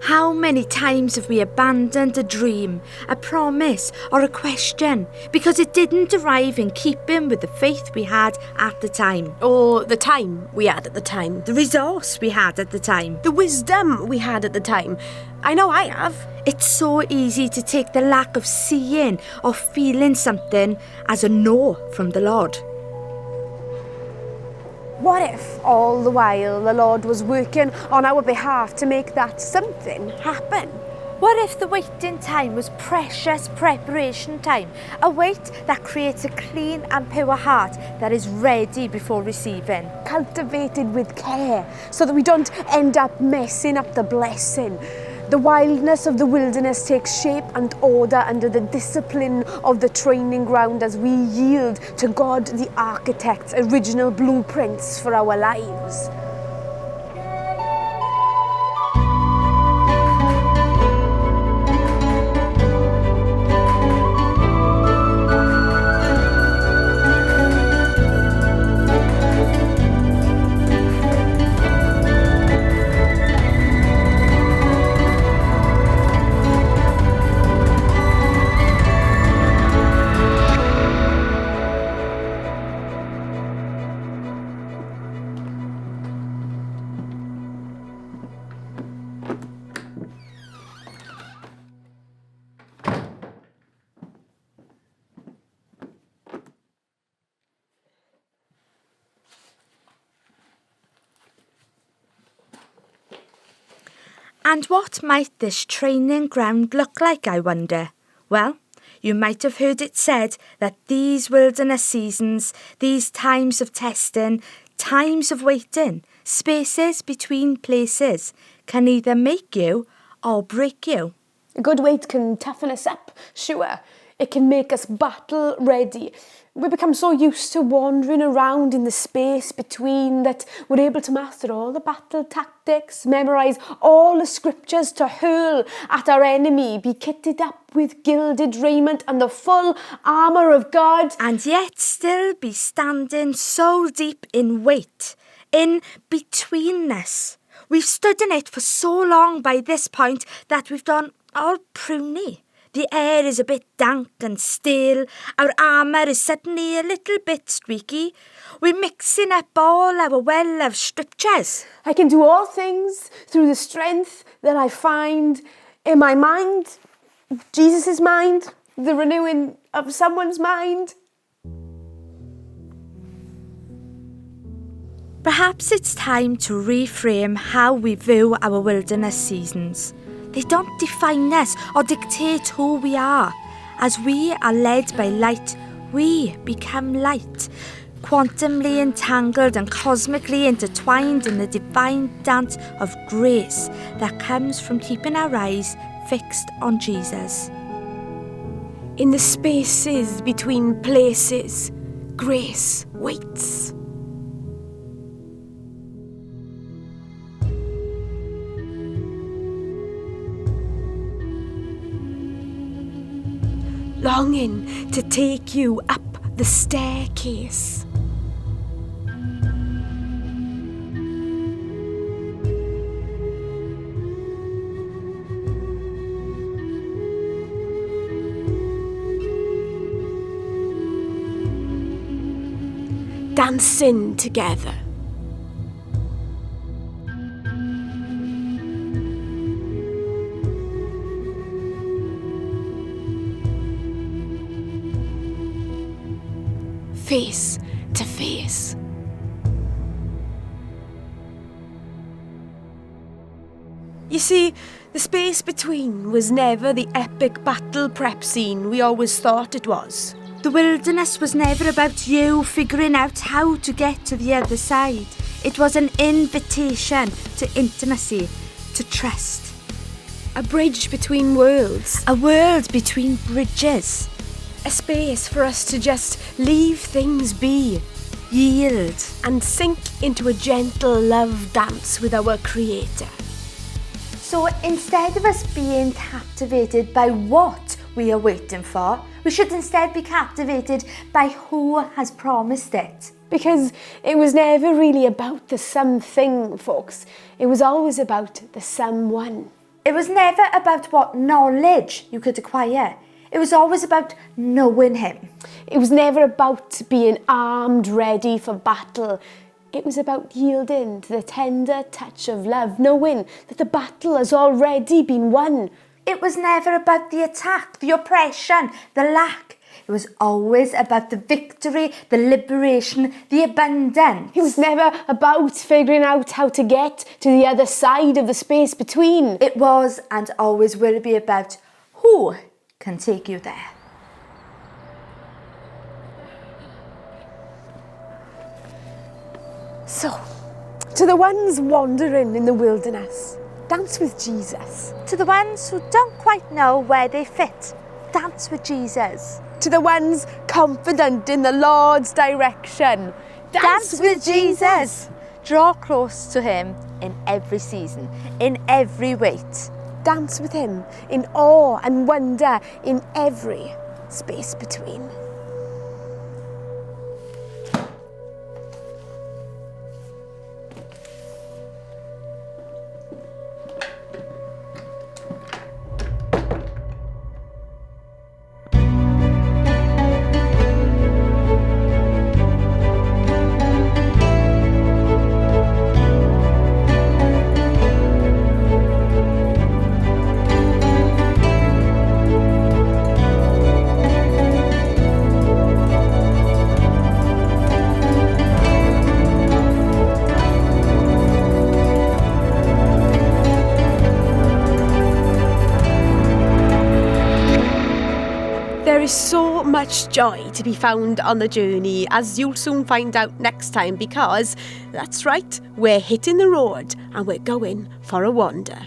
How many times have we abandoned a dream, a promise, or a question because it didn't arrive in keeping with the faith we had at the time? Or the time we had at the time. The resource we had at the time. The wisdom we had at the time. I know I have. It's so easy to take the lack of seeing or feeling something as a no from the Lord. What if all the while the Lord was working on our behalf to make that something happen? What if the waiting time was precious preparation time? A wait that creates a clean and pure heart that is ready before receiving. Cultivated with care so that we don't end up messing up the blessing. The wildness of the wilderness takes shape and order under the discipline of the training ground as we yield to God the Architect's original blueprints for our lives. And what might this training ground look like, I wonder? Well, you might have heard it said that these wilderness seasons, these times of testing, times of waiting, spaces between places, can either make you or break you. A good wait can toughen us up, sure. It can make us battle ready. We become so used to wandering around in the space between that we're able to master all the battle tactics, memorise all the scriptures to hurl at our enemy, be kitted up with gilded raiment and the full armour of God. And yet still be standing so deep in wait, in betweenness. We've stood in it for so long by this point that we've gone all pruny. The air is a bit dank and stale. Our armour is suddenly a little bit streaky. We're mixing up all our well-loved scriptures. I can do all things through the strength that I find in my mind, Jesus' mind, the renewing of someone's mind. Perhaps it's time to reframe how we view our wilderness seasons. They don't define us or dictate who we are. As we are led by light, we become light, quantumly entangled and cosmically intertwined in the divine dance of grace that comes from keeping our eyes fixed on Jesus. In the spaces between places, grace waits. Longing to take you up the staircase. Dancing together. Face to face. You see, the space between was never the epic battle prep scene we always thought it was. The wilderness was never about you figuring out how to get to the other side. It was an invitation to intimacy, to trust. A bridge between worlds. A world between bridges. A space for us to just leave things be, yield, and sink into a gentle love dance with our Creator. So instead of us being captivated by what we are waiting for, we should instead be captivated by who has promised it. Because it was never really about the something, folks. It was always about the someone. It was never about what knowledge you could acquire. It was always about knowing him. It was never about being armed, ready for battle. It was about yielding to the tender touch of love, knowing that the battle has already been won. It was never about the attack, the oppression, the lack. It was always about the victory, the liberation, the abundance. It was never about figuring out how to get to the other side of the space between. It was and always will be about who can take you there. So, to the ones wandering in the wilderness, dance with Jesus. To the ones who don't quite know where they fit, dance with Jesus. To the ones confident in the Lord's direction, Dance with Jesus. Draw close to him in every season, in every wait. Dance with him in awe and wonder in every space between. There is so much joy to be found on the journey, as you'll soon find out next time, because that's right, we're hitting the road and we're going for a wander.